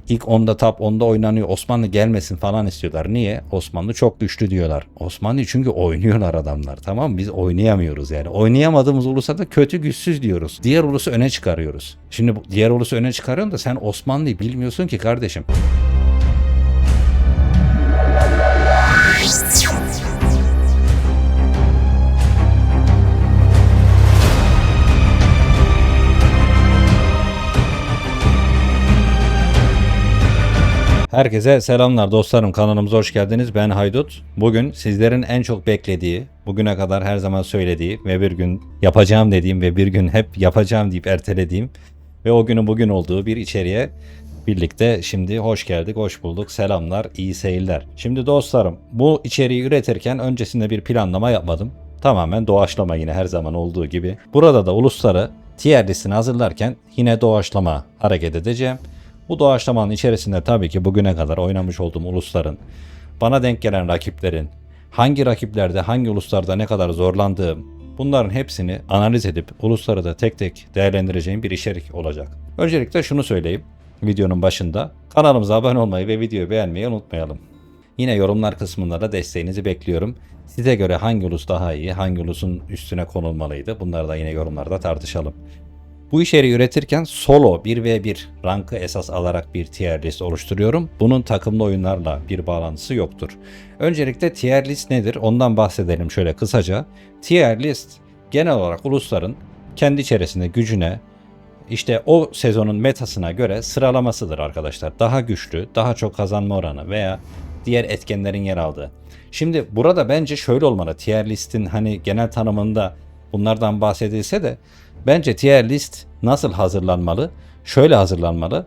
İlk 10'da top 10'da oynanıyor. Osmanlı gelmesin falan istiyorlar. Niye? Osmanlı çok güçlü diyorlar. Osmanlı çünkü oynuyorlar adamlar. Tamam mı? Biz oynayamıyoruz yani. Oynayamadığımız ulusa da kötü güçsüz diyoruz. Diğer ulusu öne çıkarıyoruz. Şimdi diğer ulusu öne çıkarıyorsun da sen Osmanlı'yı bilmiyorsun ki kardeşim. Herkese selamlar dostlarım, kanalımıza hoş geldiniz. Ben Haydut. Bugün sizlerin en çok beklediği, bugüne kadar her zaman söylediği ve bir gün yapacağım dediğim ve bir gün hep yapacağım deyip ertelediğim ve o günün bugün olduğu bir içeriğe birlikte şimdi hoş geldik, hoş bulduk. Selamlar, iyi seyirler. Şimdi dostlarım, bu içeriği üretirken öncesinde bir planlama yapmadım. Tamamen doğaçlama, yine her zaman olduğu gibi. Burada da ulusları tier listini hazırlarken yine doğaçlama hareket edeceğim. Bu doğaçlamanın içerisinde tabii ki bugüne kadar oynamış olduğum ulusların, bana denk gelen rakiplerin, hangi rakiplerde, hangi uluslarda ne kadar zorlandığım, bunların hepsini analiz edip ulusları da tek tek değerlendireceğim bir içerik olacak. Öncelikle şunu söyleyeyim videonun başında. Kanalımıza abone olmayı ve videoyu beğenmeyi unutmayalım. Yine yorumlar kısmında da desteğinizi bekliyorum. Size göre hangi ulus daha iyi, hangi ulusun üstüne konulmalıydı, bunları da yine yorumlarda tartışalım. Bu içeriği üretirken solo 1v1 rankı esas alarak bir tier list oluşturuyorum. Bunun takımlı oyunlarla bir bağlantısı yoktur. Öncelikle tier list nedir? Ondan bahsedelim şöyle kısaca. Tier list genel olarak ulusların kendi içerisinde gücüne, işte o sezonun metasına göre sıralamasıdır arkadaşlar. Daha güçlü, daha çok kazanma oranı veya diğer etkenlerin yer aldığı. Şimdi burada bence şöyle olmalı. Tier listin hani genel tanımında bunlardan bahsedilse de bence tier list nasıl hazırlanmalı? Şöyle hazırlanmalı.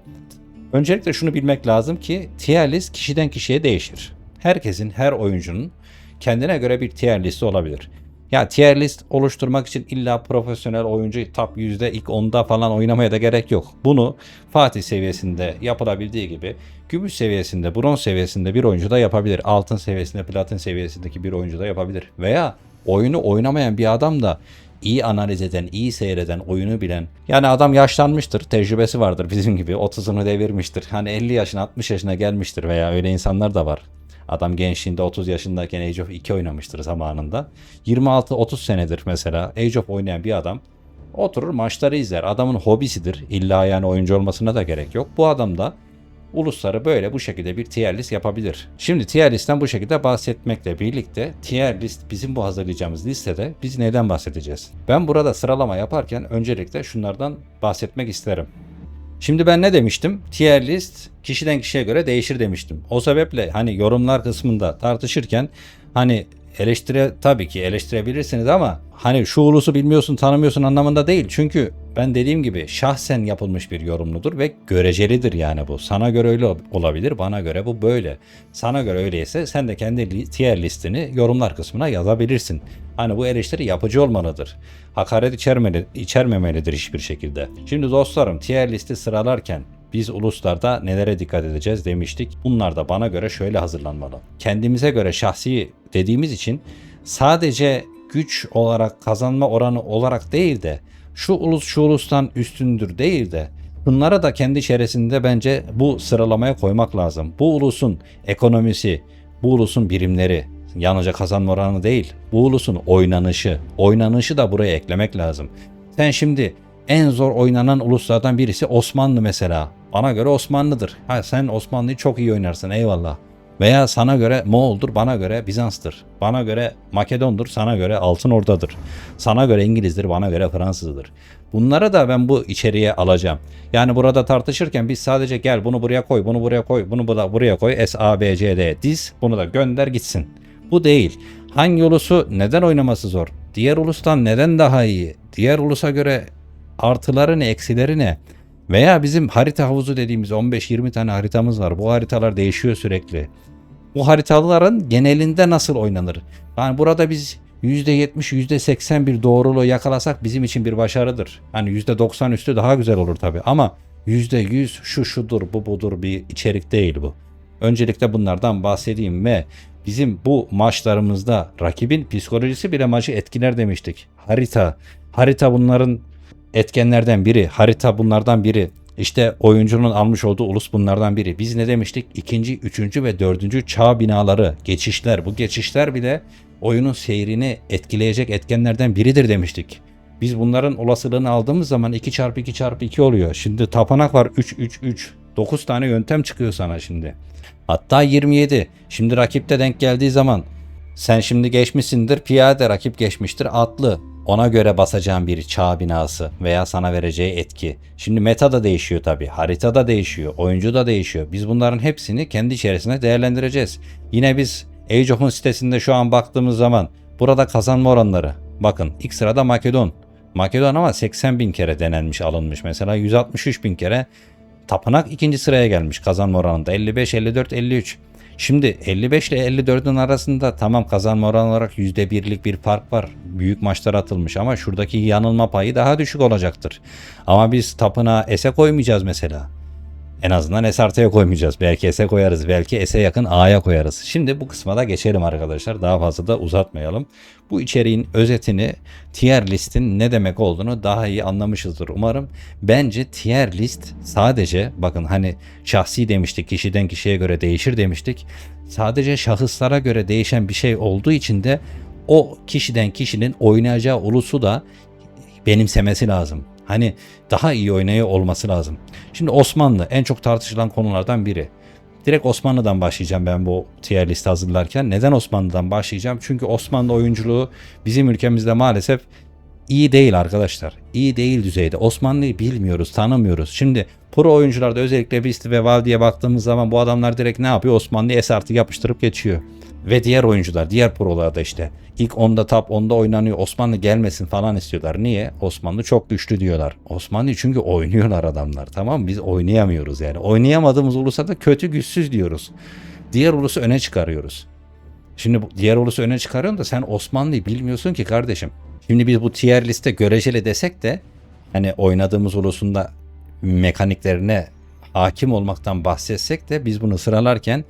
Öncelikle şunu bilmek lazım ki tier list kişiden kişiye değişir. Herkesin, her oyuncunun kendine göre bir tier listi olabilir. Ya tier list oluşturmak için illa profesyonel oyuncu top yüzde ilk 10'da falan oynamaya da gerek yok. Bunu Fatih seviyesinde yapılabildiği gibi gümüş seviyesinde, bronz seviyesinde bir oyuncu da yapabilir. Altın seviyesinde, platin seviyesindeki bir oyuncu da yapabilir. Veya oyunu oynamayan bir adam da iyi analiz eden, iyi seyreden, oyunu bilen. Yani adam yaşlanmıştır, tecrübesi vardır bizim gibi. 30'unu devirmiştir. Hani 50 yaşına, 60 yaşına gelmiştir veya öyle insanlar da var. Adam gençliğinde 30 yaşındayken Age of 2 oynamıştır zamanında. 26-30 senedir mesela Age of oynayan bir adam oturur maçları izler. Adamın hobisidir. İlla yani oyuncu olmasına da gerek yok. Bu adam da ulusları böyle bu şekilde bir tier list yapabilir. Şimdi tier listten bu şekilde bahsetmekle birlikte tier list bizim bu hazırlayacağımız listede biz neyden bahsedeceğiz? Ben burada sıralama yaparken öncelikle şunlardan bahsetmek isterim. Şimdi ben ne demiştim? Tier list kişiden kişiye göre değişir demiştim. O sebeple hani yorumlar kısmında tartışırken hani tabii ki eleştirebilirsiniz ama hani şu ulusu bilmiyorsun, tanımıyorsun anlamında değil. Çünkü ben dediğim gibi şahsen yapılmış bir yorumludur ve görecelidir yani bu. Sana göre öyle olabilir, bana göre bu böyle. Sana göre öyleyse sen de kendi tier listini yorumlar kısmına yazabilirsin. Hani bu eleştiri yapıcı olmalıdır. Hakaret içermemelidir hiçbir şekilde. Şimdi dostlarım, tier listi sıralarken biz uluslarda nelere dikkat edeceğiz demiştik. Bunlar da bana göre şöyle hazırlanmalı. Kendimize göre şahsi dediğimiz için sadece güç olarak, kazanma oranı olarak değil de şu ulus şu ulustan üstündür değil de bunlara da kendi içerisinde bence bu sıralamaya koymak lazım. Bu ulusun ekonomisi, bu ulusun birimleri, yalnızca kazanma oranı değil, bu ulusun oynanışı da buraya eklemek lazım. Sen şimdi en zor oynanan uluslardan birisi Osmanlı mesela. Bana göre Osmanlı'dır. Ha, sen Osmanlı'yı çok iyi oynarsın, eyvallah. Veya sana göre Moğol'dur, bana göre Bizans'tır. Bana göre Makedon'dur, sana göre Altın Orda'dır. Sana göre İngiliz'dir, bana göre Fransız'dır. Bunlara da ben bu içeriğe alacağım. Yani burada tartışırken biz sadece gel bunu buraya koy, bunu buraya koy, bunu da buraya koy, S, A, B, C, D diz, bunu da gönder gitsin. Bu değil. Hangi ulusu neden oynaması zor? Diğer ulustan neden daha iyi? Diğer ulusa göre artıları ne, eksileri ne? Veya bizim harita havuzu dediğimiz 15-20 tane haritamız var. Bu haritalar değişiyor sürekli. Bu haritaların genelinde nasıl oynanır? Yani burada biz %70, %80 bir doğruluğu yakalasak bizim için bir başarıdır. Hani %90 üstü daha güzel olur tabii ama %100 şu şudur bu budur bir içerik değil bu. Öncelikle bunlardan bahsedeyim ve bizim bu maçlarımızda rakibin psikolojisi bile maçı etkiler demiştik. Harita bunların etkenlerden biri. Harita bunlardan biri. İşte oyuncunun almış olduğu ulus bunlardan biri. Biz ne demiştik? İkinci, üçüncü ve dördüncü çağ binaları, geçişler. Bu geçişler bile oyunun seyrini etkileyecek etkenlerden biridir demiştik. Biz bunların olasılığını aldığımız zaman 2 çarpı 2 çarpı 2 oluyor. Şimdi tapınak var 3, 3, 3. 9 tane yöntem çıkıyor sana şimdi. Hatta 27. Şimdi rakipte denk geldiği zaman sen şimdi geçmişsindir piyade, rakip geçmiştir atlı. Ona göre basacağın bir çağ binası veya sana vereceği etki. Şimdi meta da değişiyor tabi. Harita da değişiyor. Oyuncu da değişiyor. Biz bunların hepsini kendi içerisinde değerlendireceğiz. Yine biz Age of'un sitesinde şu an baktığımız zaman burada kazanma oranları. Bakın ilk sırada Makedon. Makedon ama 80 bin kere denenmiş alınmış. Mesela 163 bin kere. Tapınak ikinci sıraya gelmiş kazanma oranında. 55, 54, 53. Şimdi 55 ile 54'ün arasında tamam kazanma oranı olarak %1'lik bir fark var. Büyük maçlar atılmış ama şuradaki yanılma payı daha düşük olacaktır. Ama biz tapınağa S'e koymayacağız mesela. En azından S artıya koymayacağız. Belki S'e koyarız. Belki S'e yakın A'ya koyarız. Şimdi bu kısma da geçelim arkadaşlar. Daha fazla da uzatmayalım. Bu içeriğin özetini, tier listin ne demek olduğunu daha iyi anlamışızdır umarım. Bence tier list sadece bakın hani şahsi demiştik, kişiden kişiye göre değişir demiştik. Sadece şahıslara göre değişen bir şey olduğu için de o kişiden kişinin oynayacağı ulusu da benimsemesi lazım. Hani daha iyi oynayı olması lazım. Şimdi Osmanlı en çok tartışılan konulardan biri. Direkt Osmanlı'dan başlayacağım ben bu tier list hazırlarken. Neden Osmanlı'dan başlayacağım? Çünkü Osmanlı oyunculuğu bizim ülkemizde maalesef iyi değil arkadaşlar. İyi değil düzeyde. Osmanlı'yı bilmiyoruz, tanımıyoruz. Şimdi pro oyuncularda özellikle Beast ve Valdi'ye baktığımız zaman bu adamlar direkt ne yapıyor? Osmanlı'yı S artı yapıştırıp geçiyor. Ve diğer oyuncular, diğer prolar da işte ilk 10'da top 10'da oynanıyor. Osmanlı gelmesin falan istiyorlar. Niye? Osmanlı çok güçlü diyorlar. Osmanlı çünkü oynuyorlar adamlar. Tamam mı? Biz oynayamıyoruz yani. Oynayamadığımız ulusa da kötü güçsüz diyoruz. Diğer ulusu öne çıkarıyoruz. Şimdi bu diğer ulusu öne çıkarıyorsun da sen Osmanlı'yı bilmiyorsun ki kardeşim. Şimdi biz bu tier liste göreceli desek de hani oynadığımız ulusunda mekaniklerine hakim olmaktan bahsetsek de biz bunu sıralarken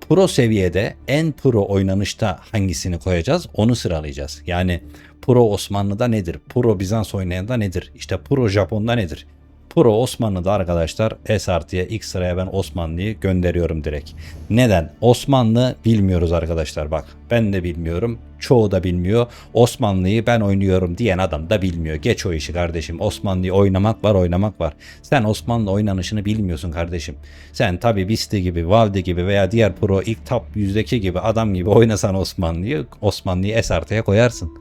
pro seviyede en pro oynanışta hangisini koyacağız onu sıralayacağız. Yani pro Osmanlı'da nedir? Pro Bizans oynayanda nedir? İşte pro Japon'da nedir? Pro Osmanlı'da arkadaşlar S artıya ilk sıraya ben Osmanlı'yı gönderiyorum direkt. Neden? Osmanlı bilmiyoruz arkadaşlar bak. Ben de bilmiyorum. Çoğu da bilmiyor. Osmanlı'yı ben oynuyorum diyen adam da bilmiyor. Geç o işi kardeşim. Osmanlı'yı oynamak var oynamak var. Sen Osmanlı oynanışını bilmiyorsun kardeşim. Sen tabi Bisti gibi, Valdi gibi veya diğer pro ilk top yüzdeki gibi adam gibi oynasan Osmanlı'yı S artıya koyarsın.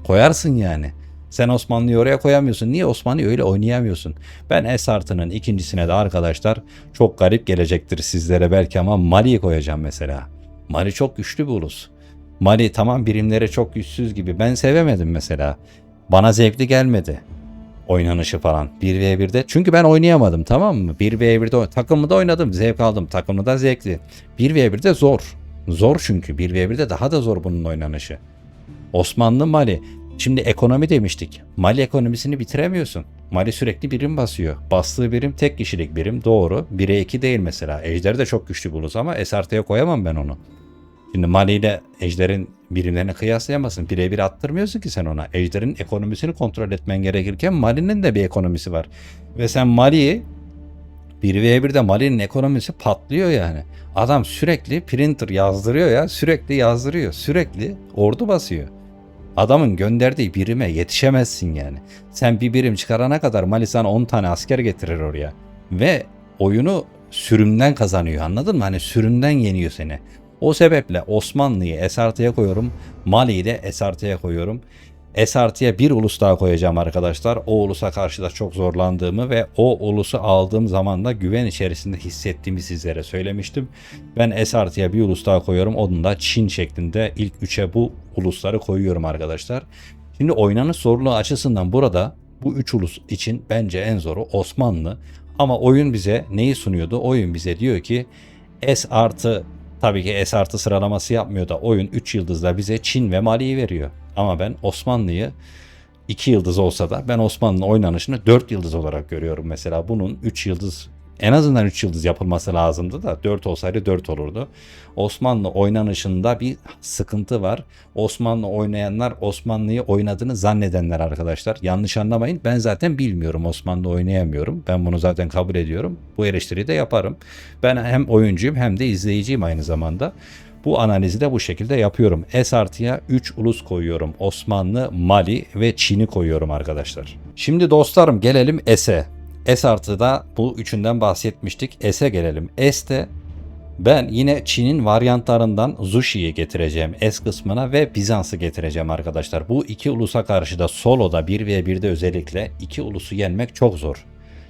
Koyarsın yani. Sen Osmanlı'yı oraya koyamıyorsun. Niye Osmanlı'yı öyle oynayamıyorsun? Ben S artının ikincisine de arkadaşlar çok garip gelecektir sizlere belki ama Mali'yi koyacağım mesela. Mali çok güçlü bir ulus. Mali tamam birimleri çok güçsüz gibi. Ben sevemedim mesela. Bana zevkli gelmedi. Oynanışı falan. 1v1'de. Çünkü ben oynayamadım tamam mı? 1v1'de takımda oynadım. Zevk aldım. Takımda da zevkli. 1v1'de zor. Zor çünkü. 1v1'de daha da zor bunun oynanışı. Osmanlı Mali. Şimdi ekonomi demiştik. Mali ekonomisini bitiremiyorsun. Mali sürekli birim basıyor. Bastığı birim tek kişilik birim doğru. 1'e 2 değil mesela. Ejder de çok güçlü buluruz ama SRT'ye koyamam ben onu. Şimdi Mali ile Ejder'in birimlerini kıyaslayamazsın. Birebir attırmıyorsun ki sen ona. Ejder'in ekonomisini kontrol etmen gerekirken Mali'nin de bir ekonomisi var. Ve sen Mali'yi 1v1'de Mali'nin ekonomisi patlıyor yani. Adam sürekli printer yazdırıyor ya. Sürekli yazdırıyor. Sürekli ordu basıyor. Adamın gönderdiği birime yetişemezsin yani. Sen bir birim çıkarana kadar Mali sana 10 tane asker getirir oraya. Ve oyunu sürümden kazanıyor anladın mı? Hani sürümden yeniyor seni. O sebeple Osmanlı'yı S artıya koyuyorum. Mali'yi de S artıya koyuyorum. S artıya bir ulus daha koyacağım arkadaşlar. O ulusa karşı da çok zorlandığımı ve o ulusu aldığım zaman da güven içerisinde hissettiğimi sizlere söylemiştim. Ben S artıya bir ulus daha koyuyorum. Onun da Çin şeklinde ilk 3'e bu ulusları koyuyorum arkadaşlar. Şimdi oynanış zorluğu açısından burada bu 3 ulus için bence en zoru Osmanlı. Ama oyun bize neyi sunuyordu? Oyun bize diyor ki S artı tabii ki S artı sıralaması yapmıyor da oyun 3 yıldızla bize Çin ve Mali'yi veriyor. Ama ben Osmanlı'yı 2 yıldız olsa da ben Osmanlı'nın oynanışını 4 yıldız olarak görüyorum. Mesela bunun 3 yıldız En azından 3 yıldız yapılması lazımdı da 4 olsaydı 4 olurdu. Osmanlı oynanışında bir sıkıntı var. Osmanlı oynayanlar Osmanlı'yı oynadığını zannedenler arkadaşlar. Yanlış anlamayın. Ben zaten bilmiyorum, Osmanlı oynayamıyorum. Ben bunu zaten kabul ediyorum. Bu eleştiriyi de yaparım. Ben hem oyuncuyum hem de izleyiciyim aynı zamanda. Bu analizi de bu şekilde yapıyorum. S artıya 3 ulus koyuyorum. Osmanlı, Mali ve Çin'i koyuyorum arkadaşlar. Şimdi dostlarım gelelim S'e. S artıda bu üçünden bahsetmiştik. S'e gelelim. S'te ben yine Çin'in varyantlarından Zushi'yi getireceğim S kısmına ve Bizans'ı getireceğim arkadaşlar. Bu iki ulusa karşı da soloda 1v1'de özellikle iki ulusu yenmek çok zor.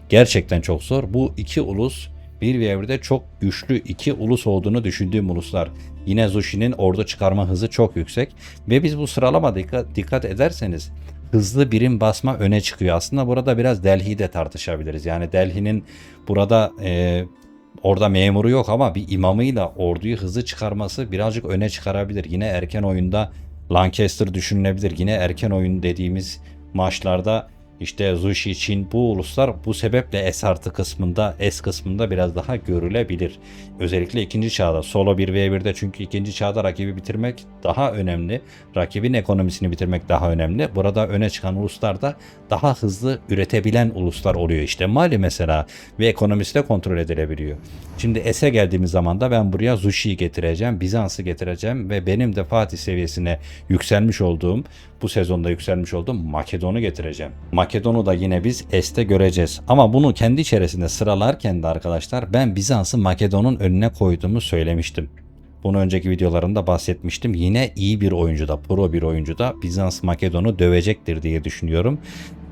Gerçekten çok zor. Bu iki ulus 1v1'de çok güçlü iki ulus olduğunu düşündüğüm uluslar. Yine Zushi'nin ordu çıkarma hızı çok yüksek ve biz bu sıralama dikkat ederseniz hızlı birim basma öne çıkıyor. Aslında burada biraz Delhi'yi de tartışabiliriz. Yani Delhi'nin burada orada memuru yok ama bir imamıyla orduyu hızlı çıkarması birazcık öne çıkarabilir. Yine erken oyunda Lancaster düşünülebilir. Yine erken oyun dediğimiz maçlarda işte Zushi, Çin bu uluslar bu sebeple S kısmında biraz daha görülebilir. Özellikle ikinci çağda solo 1v1'de, çünkü ikinci çağda rakibi bitirmek daha önemli. Rakibin ekonomisini bitirmek daha önemli. Burada öne çıkan uluslar da daha hızlı üretebilen uluslar oluyor. İşte Mali mesela ve ekonomisi de kontrol edilebiliyor. Şimdi S'e geldiğimiz zaman da ben buraya Zushi'yi getireceğim, Bizans'ı getireceğim ve benim de Fatih seviyesine yükselmiş olduğum, bu sezonda yükselmiş olduğum Makedon'u getireceğim. Makedon'u da yine biz S'te göreceğiz. Ama bunu kendi içerisinde sıralarken de arkadaşlar ben Bizans'ı Makedon'un önüne koyduğumu söylemiştim. Bunu önceki videolarımda bahsetmiştim. Yine iyi bir oyuncu da, pro bir oyuncu da Bizans Makedon'u dövecektir diye düşünüyorum.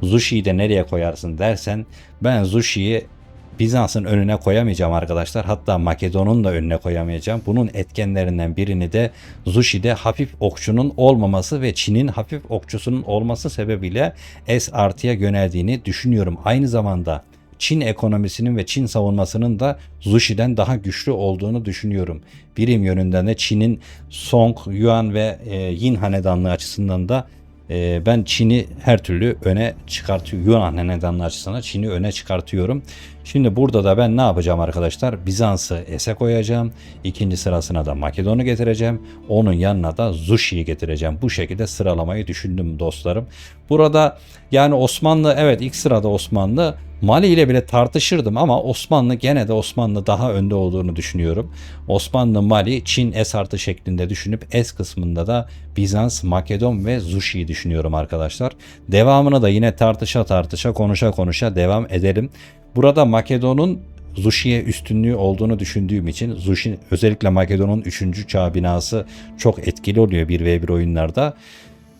Zushi'yi de nereye koyarsın dersen ben Zushi'yi Bizans'ın önüne koyamayacağım arkadaşlar. Hatta Makedon'un da önüne koyamayacağım. Bunun etkenlerinden birini de Zushi'de hafif okçunun olmaması ve Çin'in hafif okçusunun olması sebebiyle S artıya yöneldiğini düşünüyorum. Aynı zamanda Çin ekonomisinin ve Çin savunmasının da Zushi'den daha güçlü olduğunu düşünüyorum. Birim yönünden de Çin'in Song, Yuan ve Yin hanedanlığı açısından da ben Çin'i her türlü öne çıkartıyorum. Yunan hanedanlığı açısından Çin'i öne çıkartıyorum. Şimdi burada da ben ne yapacağım arkadaşlar? Bizans'ı S'e koyacağım. İkinci sırasına da Makedon'u getireceğim. Onun yanına da Zushi'yi getireceğim. Bu şekilde sıralamayı düşündüm dostlarım. Burada yani Osmanlı, evet ilk sırada Osmanlı. Mali ile bile tartışırdım ama Osmanlı, gene de Osmanlı daha önde olduğunu düşünüyorum. Osmanlı, Mali, Çin S artı şeklinde düşünüp S kısmında da Bizans, Makedon ve Zushi'yi düşünüyorum arkadaşlar. Devamını da yine tartışa konuşa devam edelim. Burada Makedon'un Zushi'ye üstünlüğü olduğunu düşündüğüm için Zushi, özellikle Makedon'un 3. çağ binası çok etkili oluyor 1v1 oyunlarda.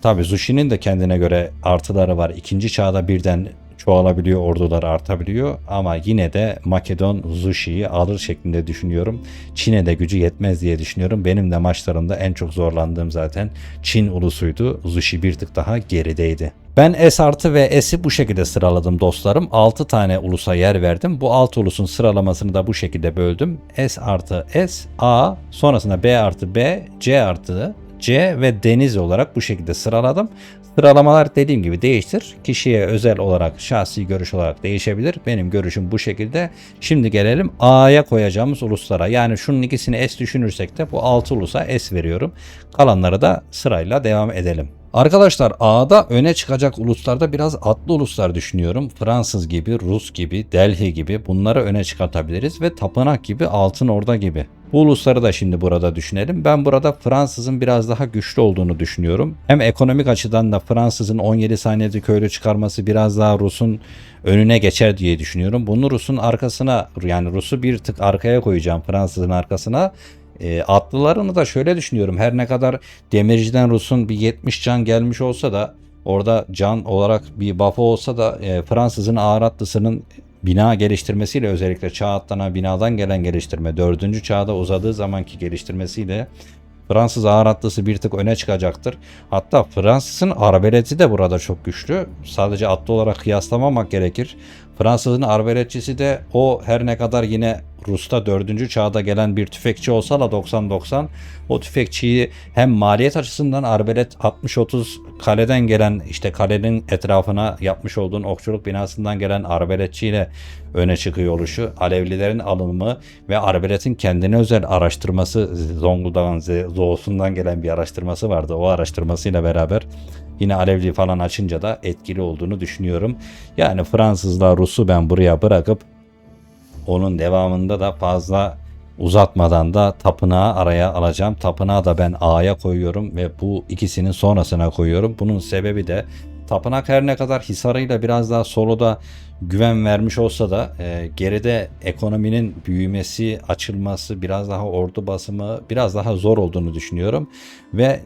Tabi Zushi'nin de kendine göre artıları var. İkinci çağda birden çoğalabiliyor, ordular artabiliyor ama yine de Makedon Zushi'yi alır şeklinde düşünüyorum. Çin'e de gücü yetmez diye düşünüyorum. Benim de maçlarımda en çok zorlandığım zaten Çin ulusuydu. Zushi bir tık daha gerideydi. Ben S artı ve S'i bu şekilde sıraladım dostlarım. 6 tane ulusa yer verdim. Bu 6 ulusun sıralamasını da bu şekilde böldüm. S artı S, A, sonrasında B artı B, C artı C ve Deniz olarak bu şekilde sıraladım. Sıralamalar dediğim gibi değiştir. Kişiye özel olarak, şahsi görüş olarak değişebilir. Benim görüşüm bu şekilde. Şimdi gelelim A'ya koyacağımız uluslara. Yani şunun ikisini S düşünürsek de bu 6 ulusa S veriyorum. Kalanları da sırayla devam edelim. Arkadaşlar A'da öne çıkacak uluslarda biraz atlı uluslar düşünüyorum. Fransız gibi, Rus gibi, Delhi gibi bunları öne çıkartabiliriz ve Tapınak gibi, Altın Orda gibi. Bu ulusları da şimdi burada düşünelim. Ben burada Fransız'ın biraz daha güçlü olduğunu düşünüyorum. Hem ekonomik açıdan da Fransız'ın 17 saniyede köylü çıkarması biraz daha Rus'un önüne geçer diye düşünüyorum. Bunu Rus'un arkasına, yani Rus'u bir tık arkaya koyacağım, Fransız'ın arkasına. Atlılarını da şöyle düşünüyorum. Her ne kadar Demirci'den Rus'un bir 70 can gelmiş olsa da, orada can olarak bir buff'ı olsa da Fransız'ın ağır atlısının bina geliştirmesiyle, özellikle çağ atlanan binadan gelen geliştirme, 4. çağda uzadığı zamanki geliştirmesiyle Fransız ağır atlısı bir tık öne çıkacaktır. Hatta Fransız'ın arbaleti de burada çok güçlü. Sadece atlı olarak kıyaslamamak gerekir. Fransız'ın arbaletçisi de o her ne kadar yine Rus'ta 4. çağda gelen bir tüfekçi olsa da 90-90 o tüfekçiyi hem maliyet açısından arbalet 60-30 kaleden gelen işte kalenin etrafına yapmış olduğun okçuluk binasından gelen arbaletçiyle öne çıkıyor oluşu. Alevlilerin alınımı ve arbaletin kendine özel araştırması Zonguldak'ın Zoos'undan gelen bir araştırması vardı. O araştırmasıyla beraber yine Alevli falan açınca da etkili olduğunu düşünüyorum. Yani Fransızla Rus'u ben buraya bırakıp onun devamında da fazla uzatmadan da tapınağı araya alacağım. Tapınağı da ben A'ya koyuyorum ve bu ikisinin sonrasına koyuyorum. Bunun sebebi de tapınak her ne kadar Hisarı'yla biraz daha Solo'da güven vermiş olsa da geride ekonominin büyümesi, açılması, biraz daha ordu basımı biraz daha zor olduğunu düşünüyorum. Ve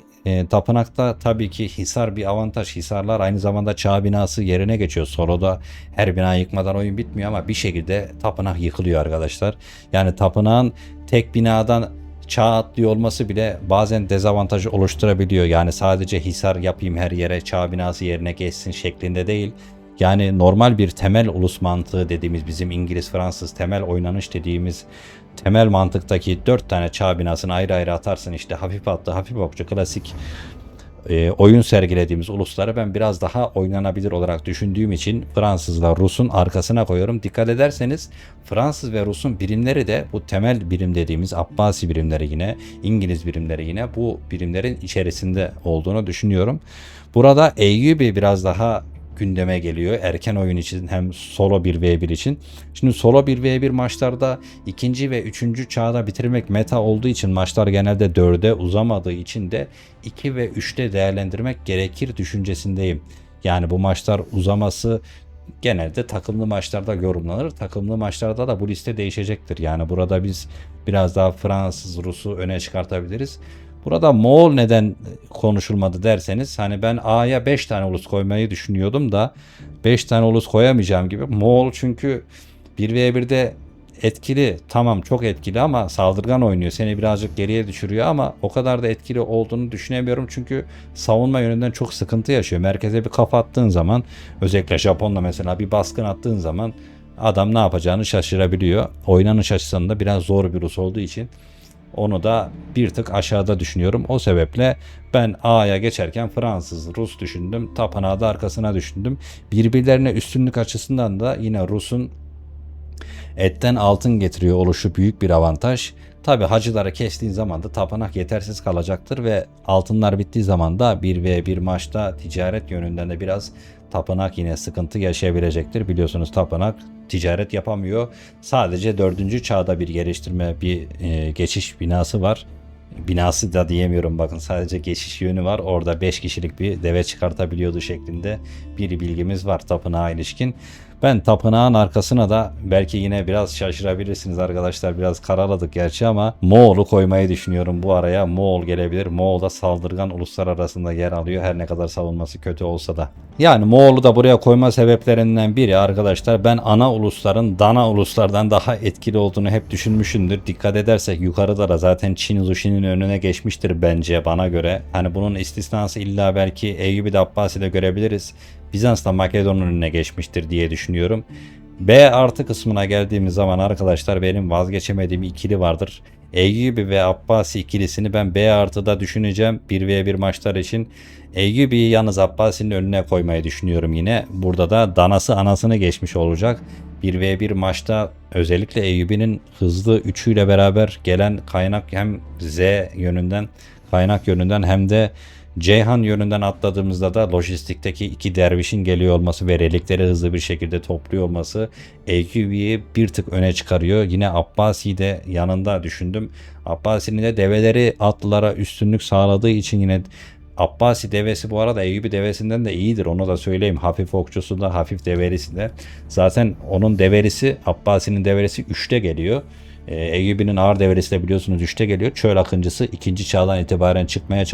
tapınakta tabii ki Hisar bir avantaj. Hisarlar aynı zamanda çağ binası yerine geçiyor. Solo'da her bina yıkmadan oyun bitmiyor ama bir şekilde tapınak yıkılıyor arkadaşlar. Yani tapınağın tek binadan çağ atlıyor olması bile bazen dezavantaj oluşturabiliyor. Yani sadece Hisar yapayım her yere çağ binası yerine geçsin şeklinde değil. Yani normal bir temel ulus mantığı dediğimiz bizim İngiliz-Fransız temel oynanış dediğimiz temel mantıktaki 4 tane çağ binasını ayrı ayrı atarsın işte hafif atlı, hafif okçu, klasik oyun sergilediğimiz ulusları ben biraz daha oynanabilir olarak düşündüğüm için Fransızla Rus'un arkasına koyuyorum. Dikkat ederseniz Fransız ve Rus'un birimleri de bu temel birim dediğimiz Abbasi birimleri yine İngiliz birimleri yine bu birimlerin içerisinde olduğunu düşünüyorum. Burada Eyyubi biraz daha gündeme geliyor. Erken oyun için hem solo 1v1 için. Şimdi solo 1v1 maçlarda ikinci ve üçüncü çağda bitirmek meta olduğu için maçlar genelde 4'e uzamadığı için de 2 ve 3'te değerlendirmek gerekir düşüncesindeyim. Yani bu maçlar uzaması genelde takımlı maçlarda yorumlanır. Takımlı maçlarda da bu liste değişecektir. Yani burada biz biraz daha Fransız, Rus'u öne çıkartabiliriz. Burada Moğol neden konuşulmadı derseniz hani ben A'ya 5 tane ulus koymayı düşünüyordum da 5 tane ulus koyamayacağım gibi. Moğol çünkü 1v1'de etkili, tamam çok etkili ama saldırgan oynuyor. Seni birazcık geriye düşürüyor ama o kadar da etkili olduğunu düşünemiyorum. Çünkü savunma yönünden çok sıkıntı yaşıyor. Merkeze bir kafa attığın zaman özellikle Japon'la mesela bir baskın attığın zaman adam ne yapacağını şaşırabiliyor. Oynanış açısından da biraz zor bir ulus olduğu için onu da bir tık aşağıda düşünüyorum. O sebeple ben A'ya geçerken Fransız, Rus düşündüm. Tapınağı da arkasına düşündüm. Birbirlerine üstünlük açısından da yine Rus'un etten altın getiriyor oluşu büyük bir avantaj. Tabi hacıları kestiğin zaman da tapınak yetersiz kalacaktır ve altınlar bittiği zaman da 1v1 maçta ticaret yönünden de biraz tapınak yine sıkıntı yaşayabilecektir. Biliyorsunuz tapınak ticaret yapamıyor. Sadece 4. çağda bir geliştirme, bir geçiş binası var. Binası da diyemiyorum bakın sadece geçiş yönü var. Orada 5 kişilik bir deve çıkartabiliyordu şeklinde bir bilgimiz var tapınağa ilişkin. Ben tapınağın arkasına da belki yine biraz şaşırabilirsiniz arkadaşlar. Biraz karaladık gerçi ama Moğol'u koymayı düşünüyorum bu araya. Moğol gelebilir. Moğol da saldırgan uluslar arasında yer alıyor. Her ne kadar savunması kötü olsa da. Yani Moğol'u da buraya koyma sebeplerinden biri arkadaşlar. Ben ana ulusların dana uluslardan daha etkili olduğunu hep düşünmüşümdür. Dikkat edersek yukarıda da zaten Çin Zushi'nin önüne geçmiştir bence bana göre. Hani bunun istisnası illa belki Eyyubi'de Abbasi'de görebiliriz. Bizans'ta Makedon'un önüne geçmiştir diye düşünüyorum. B artı kısmına geldiğimiz zaman arkadaşlar benim vazgeçemediğim ikili vardır. Eyyubi ve Abbasi ikilisini ben B artıda düşüneceğim 1v1 maçlar için. Eyyubi'yi yalnız Abbasi'nin önüne koymayı düşünüyorum yine. Burada da danası anasını geçmiş olacak. 1v1 maçta özellikle Eyyubi'nin hızlı üçüyle beraber gelen kaynak hem Z yönünden kaynak yönünden hem de Ceyhan yönünden atladığımızda da lojistikteki iki dervişin geliyor olması ve relikleri hızlı bir şekilde topluyor olması Eyyubi'yi bir tık öne çıkarıyor. Yine Abbasi'yi de yanında düşündüm. Abbasi'nin de develeri atlılara üstünlük sağladığı için yine Abbasi devesi bu arada Eyyubi devesinden de iyidir. Onu da söyleyeyim. Hafif okçusu da hafif develisi de. Zaten onun develisi Abbasi'nin develisi 3'te geliyor. Eyyubi'nin ağır devresi de biliyorsunuz 3'te geliyor. Çöl akıncısı 2. çağdan itibaren çıkmaya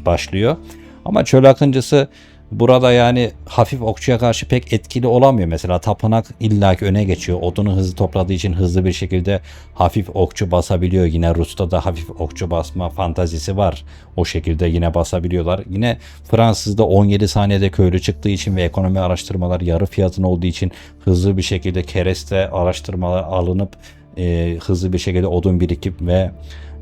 başlıyor. Ama çöl akıncısı Burada yani hafif okçuya karşı pek etkili olamıyor. Mesela tapınak illaki öne geçiyor. Odunu hızlı topladığı için hızlı bir şekilde hafif okçu basabiliyor. Yine Rus'ta da hafif okçu basma fantazisi var. O şekilde yine basabiliyorlar. Yine Fransız'da 17 saniyede köylü çıktığı için ve ekonomi araştırmalar yarı fiyatına olduğu için hızlı bir şekilde kereste araştırmalar alınıp hızlı bir şekilde odun birikip ve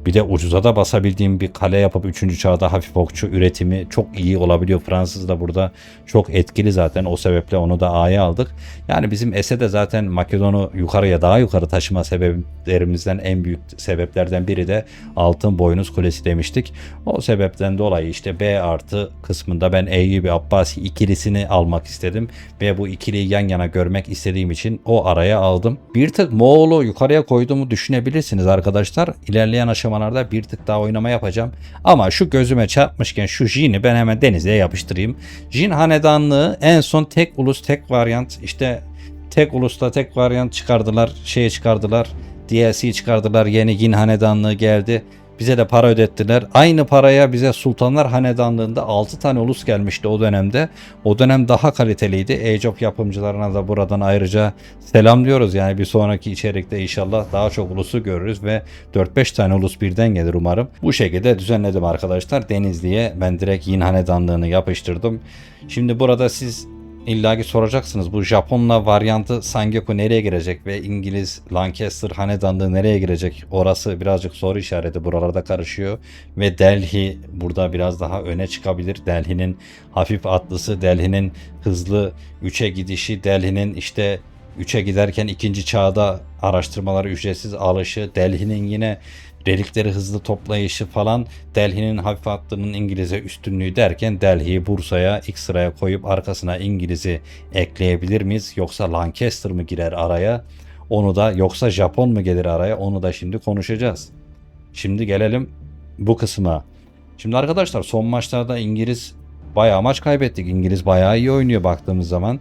bir de ucuza da basabildiğim bir kale yapıp 3. çağda hafif okçu üretimi çok iyi olabiliyor. Fransız da burada çok etkili zaten. O sebeple onu da A'ya aldık. Yani bizim Esed'e zaten Makedon'u yukarıya daha yukarı taşıma sebeplerimizden en büyük sebeplerden biri de Altın Boynuz Kulesi demiştik. O sebepten dolayı işte B artı kısmında ben Eyyubi Abbasi ikilisini almak istedim. Ve bu ikiliyi yan yana görmek istediğim için o araya aldım. Bir tık Moğol'u yukarıya koyduğumu düşünebilirsiniz arkadaşlar. İlerleyen aşamalarda bir tık daha oynama yapacağım. Ama şu gözüme çarpmışken şu Jin'i ben hemen Denizli'ye yapıştırayım. Jin hanedanlığı en son tek ulus tek varyant, işte tek ulusta tek varyant çıkardılar. Şeye çıkardılar. DLC çıkardılar. Yeni Yin hanedanlığı geldi. Bize de para ödettiler. Aynı paraya bize Sultanlar Hanedanlığı'nda 6 tane ulus gelmişti o dönemde. O dönem daha kaliteliydi. Age of yapımcılarına da buradan ayrıca selam diyoruz. Yani bir sonraki içerikte inşallah daha çok ulusu görürüz ve 4-5 tane ulus birden gelir umarım. Bu şekilde düzenledim arkadaşlar. Denizli'ye ben direkt Yin Hanedanlığı'nı yapıştırdım. Şimdi burada siz İlla ki soracaksınız, bu Japonla varyantı Sangeku nereye girecek ve İngiliz Lancaster hanedanlığı nereye girecek? Orası birazcık soru işareti, buralarda karışıyor ve Delhi burada biraz daha öne çıkabilir. Delhi'nin hafif atlısı, Delhi'nin hızlı 3'e gidişi, Delhi'nin işte 3'e giderken 2. çağda araştırmaları ücretsiz alışı, Delhi'nin yine relikleri hızlı toplayışı falan, Delhi'nin hafif hattının İngiliz'e üstünlüğü derken Delhi'yi Bursa'ya ilk sıraya koyup arkasına İngiliz'i ekleyebilir miyiz? Yoksa Lancaster mı girer araya? Onu da, yoksa Japon mu gelir araya? Onu da şimdi konuşacağız. Şimdi gelelim bu kısma. Şimdi arkadaşlar son maçlarda İngiliz bayağı maç kaybettik. İngiliz bayağı iyi oynuyor baktığımız zaman.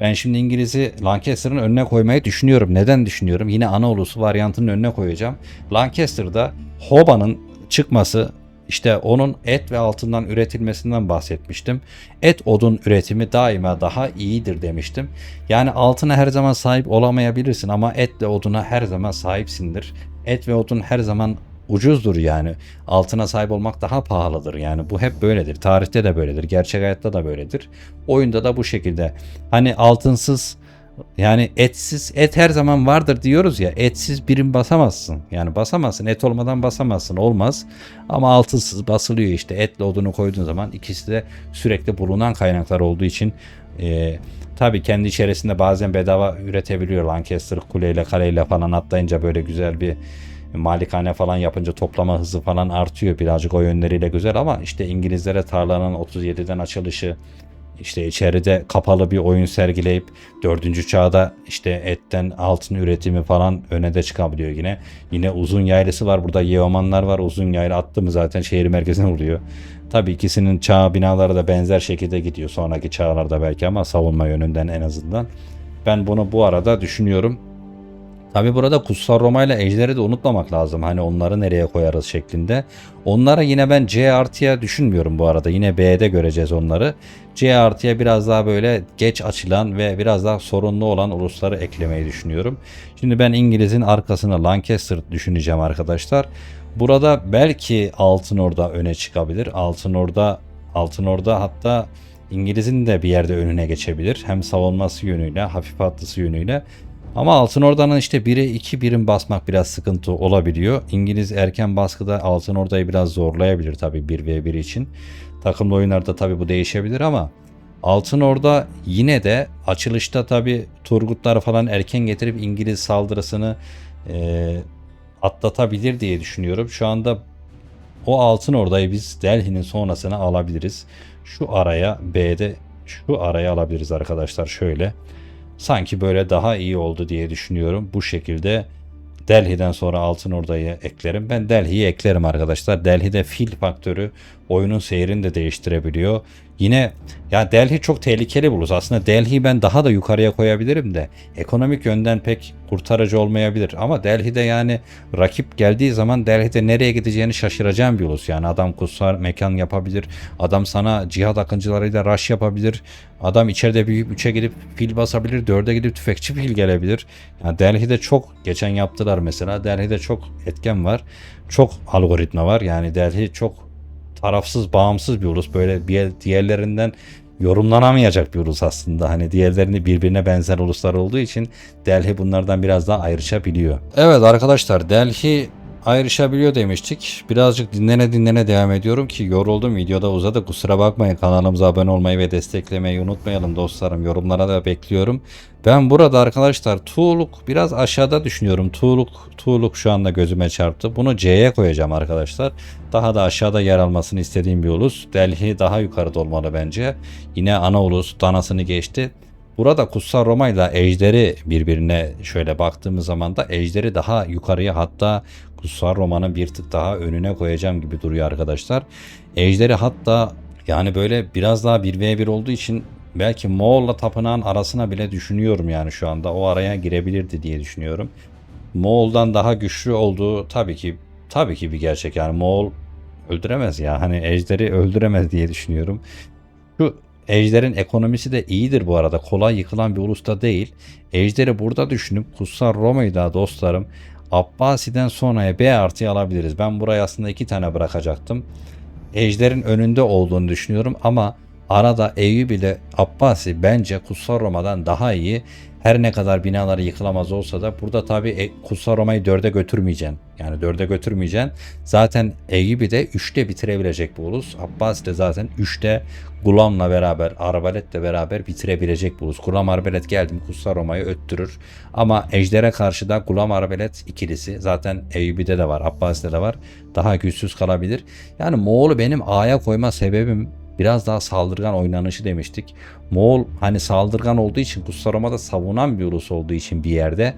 Ben şimdi İngiliz'i Lancaster'ın önüne koymayı düşünüyorum. Neden düşünüyorum? Yine ana ulusu varyantının önüne koyacağım. Lancaster'da Hoba'nın çıkması, işte onun et ve altından üretilmesinden bahsetmiştim. Et odun üretimi daima daha iyidir demiştim. Yani altına her zaman sahip olamayabilirsin ama etle oduna her zaman sahipsindir. Et ve odun her zaman ucuzdur yani. Altına sahip olmak daha pahalıdır. Yani bu hep böyledir. Tarihte de böyledir. Gerçek hayatta da böyledir. Oyunda da bu şekilde. Hani altınsız, yani etsiz, et her zaman vardır diyoruz ya. Etsiz birim basamazsın. Yani basamazsın. Et olmadan basamazsın. Olmaz. Ama altınsız basılıyor işte. Etle odunu koyduğun zaman ikisi de sürekli bulunan kaynaklar olduğu için tabii kendi içerisinde bazen bedava üretebiliyor. Lancaster kuleyle kaleyle falan atlayınca böyle güzel bir malikane falan yapınca toplama hızı falan artıyor, birazcık o yönleriyle güzel ama işte İngilizlere tarlanın 37'den açılışı, işte içeride kapalı bir oyun sergileyip 4. çağda işte etten altın üretimi falan öne de çıkabiliyor yine. Yine uzun yaylısı var burada, Yeomanlar var, uzun yaylı attı mı zaten şehir merkezine vuruyor. Tabii ikisinin çağ binaları da benzer şekilde gidiyor sonraki çağlarda belki ama savunma yönünden en azından. Ben bunu bu arada düşünüyorum. Tabi burada Kutsal Roma ile Ejder'i de unutmamak lazım. Hani onları nereye koyarız şeklinde. Onlara yine ben C artıya düşünmüyorum bu arada. Yine B'de göreceğiz onları. C artıya biraz daha böyle geç açılan ve biraz daha sorunlu olan ulusları eklemeyi düşünüyorum. Şimdi ben İngiliz'in arkasına Lancaster düşüneceğim arkadaşlar. Burada belki Altın Orda öne çıkabilir. Altın Orda hatta İngiliz'in de bir yerde önüne geçebilir. Hem savunması yönüyle, hafif atlısı yönüyle. Ama Altın Orda'nın işte 1'e 2 birim basmak biraz sıkıntı olabiliyor. İngiliz erken baskıda Altın Orda'yı biraz zorlayabilir tabii 1v1 için. Takımlı oyunlarda tabii bu değişebilir ama Altın Orda yine de açılışta tabii Turgutları falan erken getirip İngiliz saldırısını atlatabilir diye düşünüyorum. Şu anda o Altın Orda'yı biz Delhi'nin sonrasına alabiliriz. Şu araya B'de şu araya alabiliriz arkadaşlar şöyle. Sanki böyle daha iyi oldu diye düşünüyorum. Bu şekilde Delhi'den sonra Altın Orda'yı eklerim. Ben Delhi'yi eklerim arkadaşlar. Delhi'de fil faktörü oyunun seyrini de değiştirebiliyor. Yine ya Delhi çok tehlikeli buluruz. Aslında Delhi'yi ben daha da yukarıya koyabilirim de ekonomik yönden pek kurtarıcı olmayabilir. Ama Delhi'de yani rakip geldiği zaman Delhi'de nereye gideceğini şaşıracağım bir ulus. Yani adam kutsal mekan yapabilir. Adam sana cihat akıncılarıyla rush yapabilir. Adam içeride büyük 3'e gidip fil basabilir. 4'e gidip tüfekçi fil gelebilir. Yani Delhi'de çok geçen yaptılar mesela. Delhi'de çok etken var. Çok algoritma var. Yani Delhi çok tarafsız, bağımsız bir ulus. Böyle bir diğerlerinden yorumlanamayacak bir ulus aslında. Hani diğerlerini birbirine benzer uluslar olduğu için Delhi bunlardan biraz daha ayrışabiliyor. Evet arkadaşlar, Delhi ayrışabiliyor demiştik. Birazcık dinlene devam ediyorum ki yoruldum, videoda uzadı. Kusura bakmayın, kanalımıza abone olmayı ve desteklemeyi unutmayalım dostlarım. Yorumlara da bekliyorum. Ben burada arkadaşlar Tuğluk biraz aşağıda düşünüyorum. Tuğluk şu anda gözüme çarptı. Bunu C'ye koyacağım arkadaşlar. Daha da aşağıda yer almasını istediğim bir ulus. Delhi daha yukarıda olmalı bence. Yine ana ulus danasını geçti. Burada Kutsal Roma ile Ejder'i birbirine şöyle baktığımız zaman da Ejder'i daha yukarıya, hatta Kutsal Roma'nın bir tık daha önüne koyacağım gibi duruyor arkadaşlar. Ejder'i hatta yani böyle biraz daha 1v1 olduğu için belki Moğol'la tapınağın arasına bile düşünüyorum, yani şu anda o araya girebilirdi diye düşünüyorum. Moğol'dan daha güçlü olduğu tabii ki bir gerçek, yani Moğol öldüremez ya, hani Ejder'i öldüremez diye düşünüyorum. Şu Ejder'in ekonomisi de iyidir bu arada. Kolay yıkılan bir ulus da değil. Ejder'i burada düşünüp Kutsal Roma'yı da dostlarım Abbasi'den sonraya B artıya alabiliriz. Ben buraya aslında 2 tane bırakacaktım. Ejder'in önünde olduğunu düşünüyorum ama arada Eyüp ile Abbasi bence Kutsal Roma'dan daha iyi. Her ne kadar binaları yıkılamaz olsa da burada tabi Kutsal Roma'yı 4'e götürmeyeceksin. Yani 4'e götürmeyeceksin. Zaten Eyüp'ü de 3'te bitirebilecek bu ulus. Abbasi de zaten 3'te Gulam'la beraber, Arbaletle beraber bitirebilecek bu ulus. Gulam Arbalet geldi mi Kutsal Roma'yı öttürür. Ama Ejder'e karşı da Gulam Arbalet ikilisi zaten Eyüp'de de var, Abbasi'de de var. Daha güçsüz kalabilir. Yani Moğol'u benim A'ya koyma sebebim biraz daha saldırgan oynanışı demiştik. Moğol hani saldırgan olduğu için, Kutsal Roma'da savunan bir ulus olduğu için bir yerde,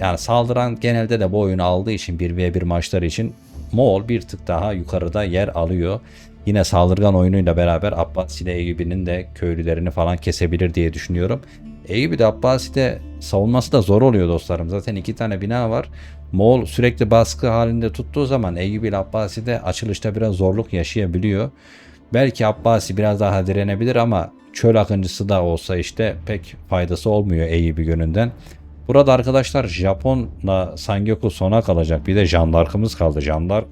yani saldıran genelde de bu oyunu aldığı için 1v1 maçları için Moğol bir tık daha yukarıda yer alıyor. Yine saldırgan oyunuyla beraber Abbasi Eyüp'ün de köylülerini falan kesebilir diye düşünüyorum. Eyüp'de Abbasi'de savunması da zor oluyor dostlarım. Zaten 2 tane bina var. Moğol sürekli baskı halinde tuttuğu zaman Eyüp ile Abbasi'de açılışta biraz zorluk yaşayabiliyor. Belki Abbasi biraz daha direnebilir ama çöl akıncısı da olsa işte pek faydası olmuyor Eyüp'ü yönünden. Burada arkadaşlar Japon'la Sangoku sona kalacak. Bir de Jeanne d'Arc'ımız kaldı. Jeanne d'Arc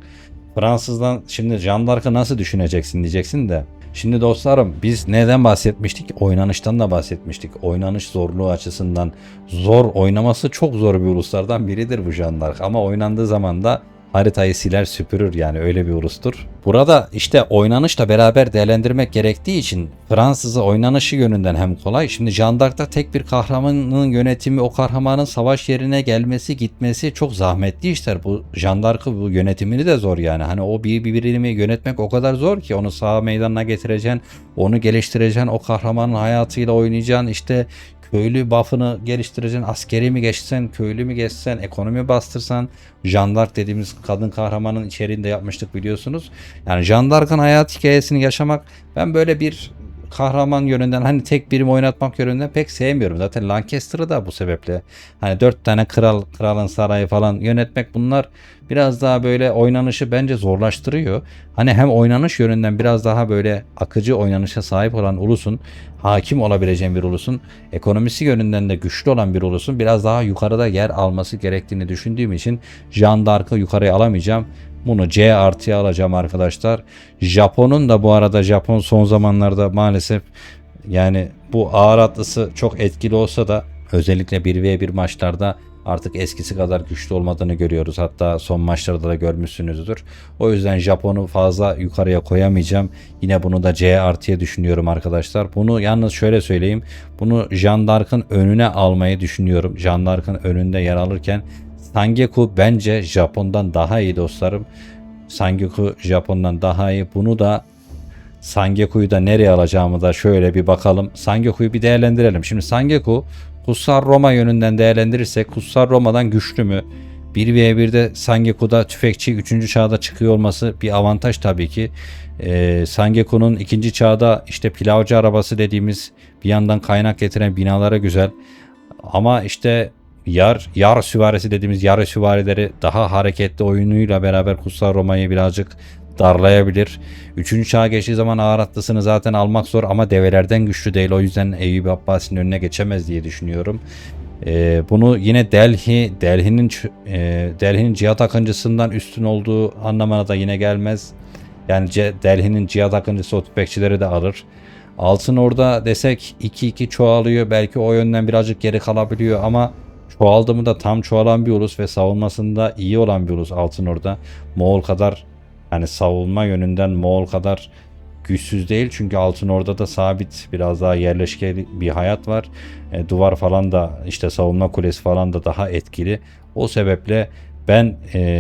Fransızdan, şimdi Jeanne d'Arc'ı nasıl düşüneceksin diyeceksin de. Şimdi dostlarım, biz neden bahsetmiştik? Oynanıştan da bahsetmiştik. Oynanış zorluğu açısından zor, oynaması çok zor bir uluslardan biridir bu Jeanne d'Arc. Ama oynandığı zaman da haritayı siler süpürür, yani öyle bir ulustur. Burada işte oynanışla beraber değerlendirmek gerektiği için Fransız'ı oynanışı yönünden hem kolay. Şimdi Jeanne d'Arc'ta tek bir kahramanın yönetimi, o kahramanın savaş yerine gelmesi gitmesi çok zahmetli işler. Bu Jeanne d'Arc'ı, bu yönetimini de zor yani. Hani o birbirini yönetmek o kadar zor ki, onu sağ meydanına getireceksin, onu geliştireceksin, o kahramanın hayatıyla oynayacaksın, işte köylü buff'ını geliştireceksin, askeri mi geçsen, köylü mü geçsen, ekonomi bastırsan. Jeanne d'Arc dediğimiz kadın kahramanın içeriğinde yapmıştık biliyorsunuz. Yani Jeanne d'Arc'ın hayat hikayesini yaşamak, ben böyle bir kahraman yönünden, hani tek birim oynatmak yönünden pek sevmiyorum. Zaten Lancaster'ı da bu sebeple, hani 4 tane kralın sarayı falan yönetmek, bunlar biraz daha böyle oynanışı bence zorlaştırıyor. Hani hem oynanış yönünden biraz daha böyle akıcı oynanışa sahip olan ulusun, hakim olabileceğin bir ulusun, ekonomisi yönünden de güçlü olan bir ulusun biraz daha yukarıda yer alması gerektiğini düşündüğüm için Jeanne d'Arc'ı yukarıya alamayacağım. Bunu C artıya alacağım arkadaşlar. Japon'un da bu arada, Japon son zamanlarda maalesef, yani bu ağır atlısı çok etkili olsa da özellikle 1v1 maçlarda artık eskisi kadar güçlü olmadığını görüyoruz. Hatta son maçlarda da görmüşsünüzdür. O yüzden Japon'u fazla yukarıya koyamayacağım. Yine bunu da C artıya düşünüyorum arkadaşlar. Bunu yalnız şöyle söyleyeyim. Bunu Jeanne d'Arc'ın önüne almayı düşünüyorum. Jeanne d'Arc'ın önünde yer alırken Sangoku bence Japon'dan daha iyi dostlarım. Sangoku Japon'dan daha iyi. Bunu da, Sangoku'yu da nereye alacağımı da şöyle bir bakalım. Sangoku'yu bir değerlendirelim. Şimdi Sangoku Kutsal Roma yönünden değerlendirirsek Kutsal Roma'dan güçlü mü? 1v1'de Sangeku'da tüfekçi 3. çağda çıkıyor olması bir avantaj tabii ki. Sangeku'nun 2. çağda işte pilavcı arabası dediğimiz bir yandan kaynak getiren binalara güzel. Ama işte yar süvarisi dediğimiz yar süvarileri daha hareketli oyunuyla beraber Kutsal Roma'yı birazcık darlayabilir. 3. çağa geçtiği zaman ağır atlısını zaten almak zor ama develerden güçlü değil. O yüzden Eyyubi Abbasi'nin önüne geçemez diye düşünüyorum. Bunu yine Delhi'nin cihat akıncısından üstün olduğu anlamına da yine gelmez. Yani Delhi'nin cihat akıncısı o tüfekçileri de alır. Altın Orda desek 2-2 çoğalıyor. Belki o yönden birazcık geri kalabiliyor ama çoğaldı mı da tam çoğalan bir ulus ve savunmasında iyi olan bir ulus Altın Orda. Moğol kadar, yani savunma yönünden Moğol kadar güçsüz değil. Çünkü Altın Ordu'da sabit biraz daha yerleşkeli bir hayat var. Duvar falan da işte savunma kulesi falan da daha etkili. O sebeple ben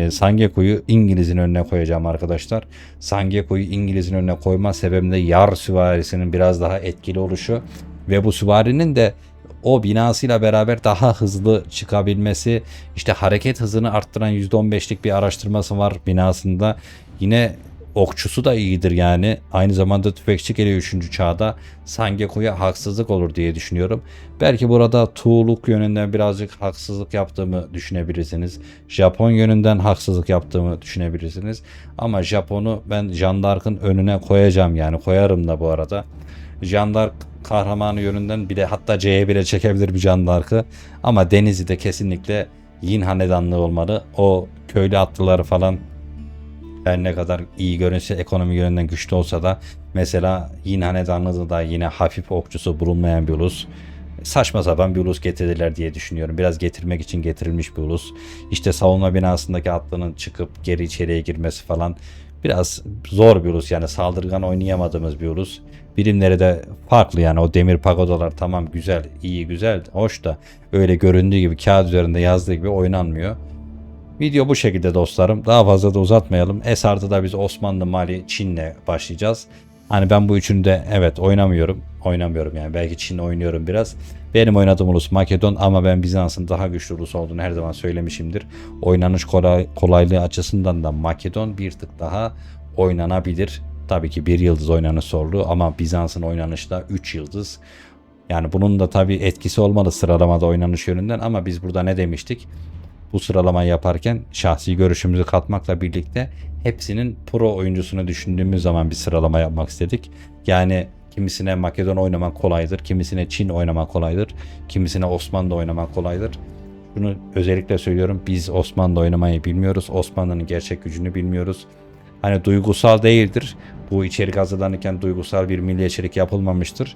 Sangeku'yu İngiliz'in önüne koyacağım arkadaşlar. Sangeku'yu İngiliz'in önüne koyma sebebim de yar süvarisinin biraz daha etkili oluşu ve bu süvarinin de o binasıyla beraber daha hızlı çıkabilmesi, işte hareket hızını arttıran %15'lik bir araştırması var binasında. Yine okçusu da iyidir yani. Aynı zamanda tüfekçi geliyor 3. çağda. Sangeku'ya haksızlık olur diye düşünüyorum. Belki burada Tuğluk yönünden birazcık haksızlık yaptığımı düşünebilirsiniz. Japon yönünden haksızlık yaptığımı düşünebilirsiniz. Ama Japon'u ben Jeanne d'Arc'ın önüne koyacağım, yani koyarım da bu arada. Jeanne d'Arc kahramanı yönünden bile, hatta C'ye bile çekebilir bir Jeanne d'Arc'ı. Ama Denizli'de kesinlikle Yin hanedanlığı olmalı. O köylü atlıları falan her ne kadar iyi görünse, ekonomi yönünden güçlü olsa da, mesela Yin hanedanlığı da yine hafif okçusu bulunmayan bir ulus. Saçma sapan bir ulus getirdiler diye düşünüyorum. Biraz getirmek için getirilmiş bir ulus. İşte savunma binasındaki atlının çıkıp geri içeriye girmesi falan biraz zor bir ulus, yani saldırgan oynayamadığımız bir ulus. Birimleri de farklı, yani o demir pagodalar tamam güzel, iyi güzel, hoş da öyle göründüğü gibi kağıt üzerinde yazdığı gibi oynanmıyor. Video bu şekilde dostlarım. Daha fazla da uzatmayalım. Esar'da biz Osmanlı, Mali, Çin'le başlayacağız. Hani ben bu üçünü de evet oynamıyorum yani. Belki Çin'le oynuyorum biraz. Benim oynadığım ulus Makedon ama ben Bizans'ın daha güçlü ulus olduğunu her zaman söylemişimdir. Oynanış kolaylığı açısından da Makedon bir tık daha oynanabilir. Tabii ki bir yıldız oynanış zorluğu ama Bizans'ın oynanışı da 3 yıldız. Yani bunun da tabii etkisi olmalı sıralamada oynanış yönünden ama biz burada ne demiştik? Bu sıralamayı yaparken şahsi görüşümüzü katmakla birlikte hepsinin pro oyuncusunu düşündüğümüz zaman bir sıralama yapmak istedik. Yani kimisine Makedon oynamak kolaydır, kimisine Çin oynamak kolaydır, kimisine Osmanlı oynamak kolaydır. Bunu özellikle söylüyorum, biz Osmanlı oynamayı bilmiyoruz, Osmanlı'nın gerçek gücünü bilmiyoruz. Hani duygusal değildir. Bu içerik hazırlanırken duygusal bir milliyetçilik yapılmamıştır.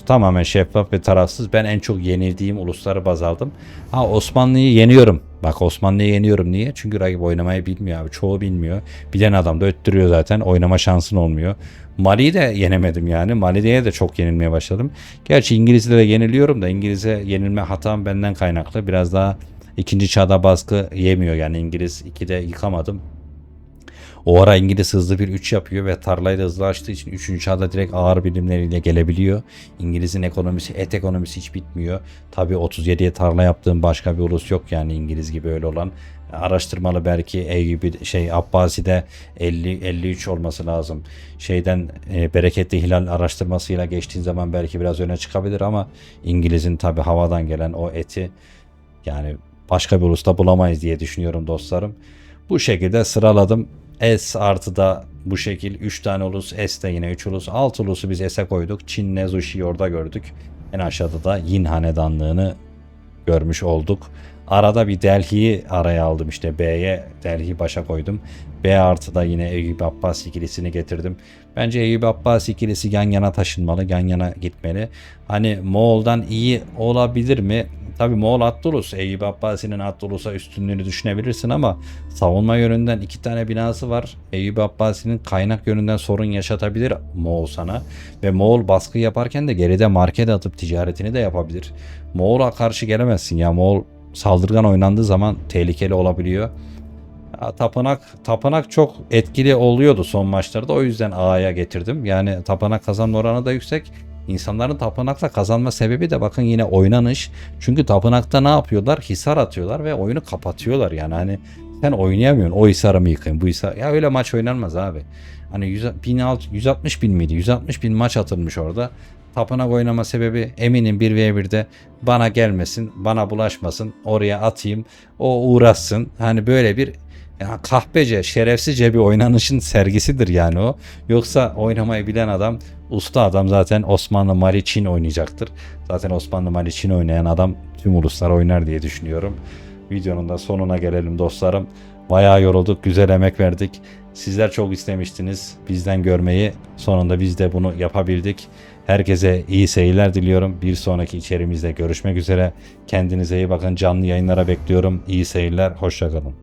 Tamamen şeffaf ve tarafsız. Ben en çok yenildiğim ulusları baz aldım. Ha, Osmanlı'yı yeniyorum. Bak, Osmanlı'yı yeniyorum. Niye? Çünkü rakip oynamayı bilmiyor abi. Çoğu bilmiyor. Bilen adam da öttürüyor zaten. Oynama şansın olmuyor. Mali'yi de yenemedim yani. Mali'ye de çok yenilmeye başladım. Gerçi İngiliz'de de yeniliyorum da İngiliz'e yenilme hatam benden kaynaklı. Biraz daha 2. çağda baskı yemiyor yani. İngiliz 2'de yıkamadım. O ara İngiliz hızlı bir 3 yapıyor ve tarlayı da hızlı açtığı için 3. çağda direkt ağır birimleriyle gelebiliyor. İngiliz'in ekonomisi, et ekonomisi hiç bitmiyor. Tabii 37'ye tarla yaptığım başka bir ulus yok yani İngiliz gibi öyle olan. Araştırmalı belki Eyyubi Abbasi'de 50-53 olması lazım. Bereketli Hilal araştırmasıyla geçtiğin zaman belki biraz öne çıkabilir ama İngiliz'in tabii havadan gelen o eti yani başka bir ulusta bulamayız diye düşünüyorum dostlarım. Bu şekilde sıraladım. S artı da bu şekil 3 tane ulus. S de yine 3 ulus. 6 ulusu biz S'e koyduk. Çin'le Zushi'yi orada gördük. En aşağıda da Yin hanedanlığını görmüş olduk. Arada bir Delhi'yi araya aldım, işte B'ye Delhi başa koydum. B artı da yine Eyyubi Abbas ikilisini getirdim. Bence Eyyubi Abbas ikilisi yan yana taşınmalı, yan yana gitmeli. Hani Moğol'dan iyi olabilir mi? Tabii Moğol Attalus, Eyyubi Abbasi'nin Attalus'a üstünlüğünü düşünebilirsin ama savunma yönünden 2 tane binası var. Eyyubi Abbasi'nin kaynak yönünden sorun yaşatabilir Moğol sana. Ve Moğol baskı yaparken de geride market atıp ticaretini de yapabilir. Moğol'a karşı gelemezsin ya. Moğol saldırgan oynandığı zaman tehlikeli olabiliyor. Ya, tapınak çok etkili oluyordu son maçlarda. O yüzden A'ya getirdim. Yani tapınak kazanma oranı da yüksek. İnsanların tapınakta kazanma sebebi de bakın yine oynanış. Çünkü tapınakta ne yapıyorlar? Hisar atıyorlar ve oyunu kapatıyorlar yani. Hani sen oynayamıyorsun. O hisarı mı yıkayım? Bu hisar. Ya öyle maç oynanmaz abi. Hani 160 bin miydi? 160 bin maç atılmış orada. Tapınak oynama sebebi eminim 1v1'de bana gelmesin, bana bulaşmasın, oraya atayım, o uğraşsın. Hani böyle bir ya kahpece, şerefsizce bir oynanışın sergisidir yani o. Yoksa oynamayı bilen adam, usta adam zaten Osmanlı Mali Çin oynayacaktır. Zaten Osmanlı Mali Çin oynayan adam tüm uluslar oynar diye düşünüyorum. Videonun da sonuna gelelim dostlarım. Bayağı yorulduk, güzel emek verdik. Sizler çok istemiştiniz bizden görmeyi. Sonunda biz de bunu yapabildik. Herkese iyi seyirler diliyorum. Bir sonraki içerimizde görüşmek üzere. Kendinize iyi bakın. Canlı yayınlara bekliyorum. İyi seyirler. Hoşça kalın.